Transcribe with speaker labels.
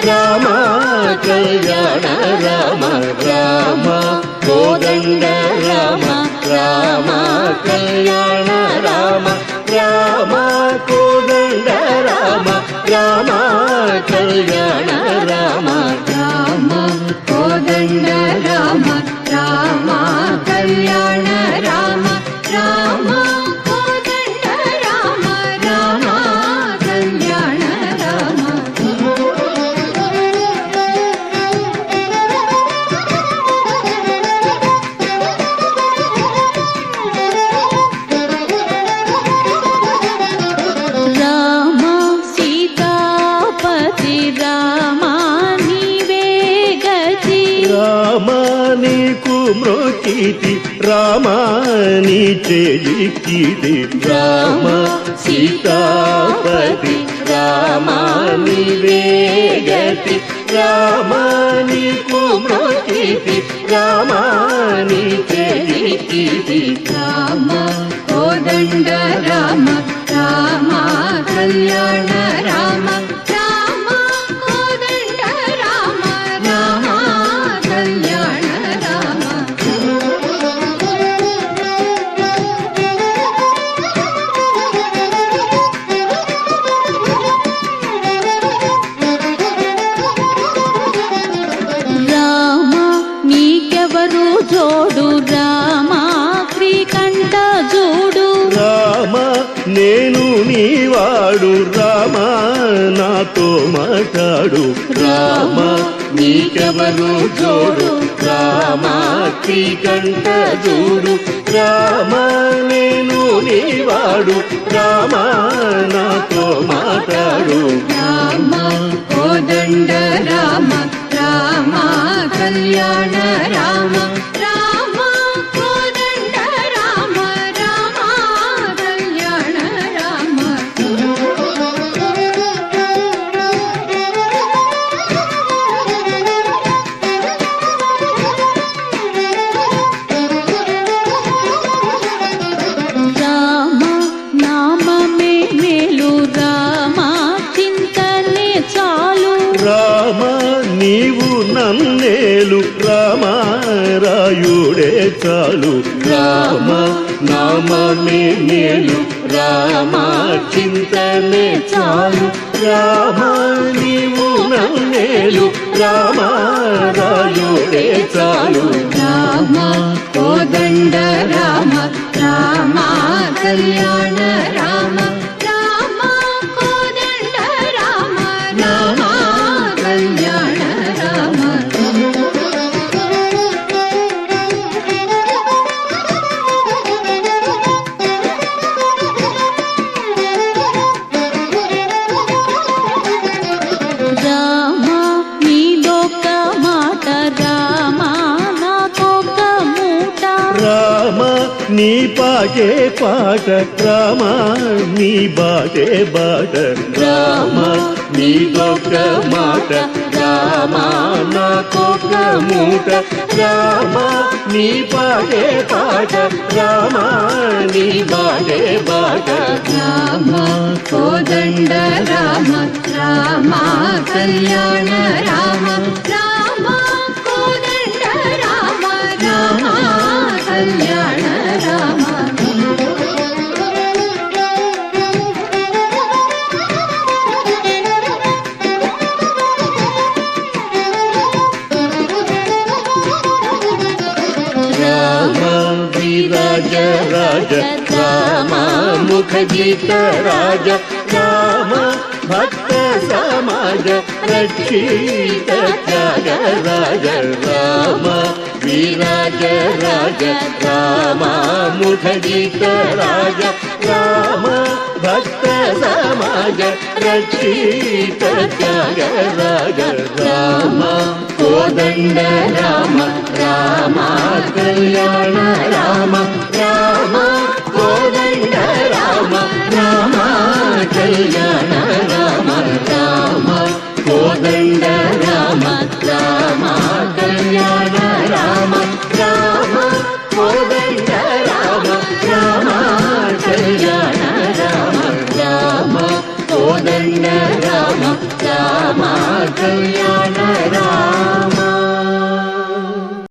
Speaker 1: రామ కళ్యాణ రామ రామ కోదండ రామ రామ కళ్యాణ రామ రామ కోదండ రామ రామ కళ్యాణ రామ
Speaker 2: రామ కోదండ రామ రామ కళ్యాణ రామ రామ కోదండ రామ రామ కళ్యాణ రామ రామ సీతాపతి రామ నీవే గతి
Speaker 1: రామ నీకు మ్రోకితి రామ నీ చెలికితి రామ సీతాపతి రామ నీవే గతి రామ నీకు మ్రోకితి రామ నీ చెలికితి
Speaker 2: రామ కోదండ రామ రామ కళ్యాణ రామ రామ కోదండ రామ రామ కళ్యాణ రామ రామ నీకెవరు జోడు రామ శ్రీకంఠ జోడు
Speaker 1: రామ నేను నీవాడు రామ నాతో మాట్లాడు రామ నీకెవరు జోడు రామ శ్రీకంఠ జోడు రామ నేను నీవాడు రామ నాతో మాట్లాడు
Speaker 2: రామ కోదండ రామ రామ కళ్యాణ రామ రామ కోదండ రామ రామ కళ్యాణ రామ రామ నామమే మేలు రామ చింతనే చాలు
Speaker 1: రామ నీవు నన్నేలు రామ రాయుడే చాలు రామ నామమే మేలు రామ చింతనే చాలు రామ నీవు నన్నేలు రామ రాయుడే చాలు
Speaker 2: రామ కోదండ రామ రామ కళ్యాణ రామ రామ కోదండ రామ రామ కళ్యాణ రామ రామ నీదొక మాట రామ నాకొక మూట
Speaker 1: రామ నీ పాటే పాట రామ నీ బాటే బాట రామ నీదొక్క మాట రామ నాకొక మూట రామ నీ పాటే పాట రామ నీ బాటే బాట
Speaker 2: రామ కోదండ రామ రామ కళ్యాణ రామ రామ కోదండ రామ రామ కళ్యాణ రామ
Speaker 1: రామ విరాజ రాజ రామ ముఖజిత రాజ రామ భక్త సమాజ రక్షిత త్యాగ రాజ రామ విరాజ రాజ రామ ముఖజిత రాజ రామ భక్త సమాజ రక్షిత త్యాగ రాజ రామ కోదండ రామ రామ కళ్యాణ రామ రామ కోదండ రామ రామ కళ్యాణ రామ రామ కోదండ రామ రామ కళ్యాణ రామ రామ కోదండ రామ రామ కళ్యాణ రామ రామ కోదండ రామ రామ రామ కళ్యాణ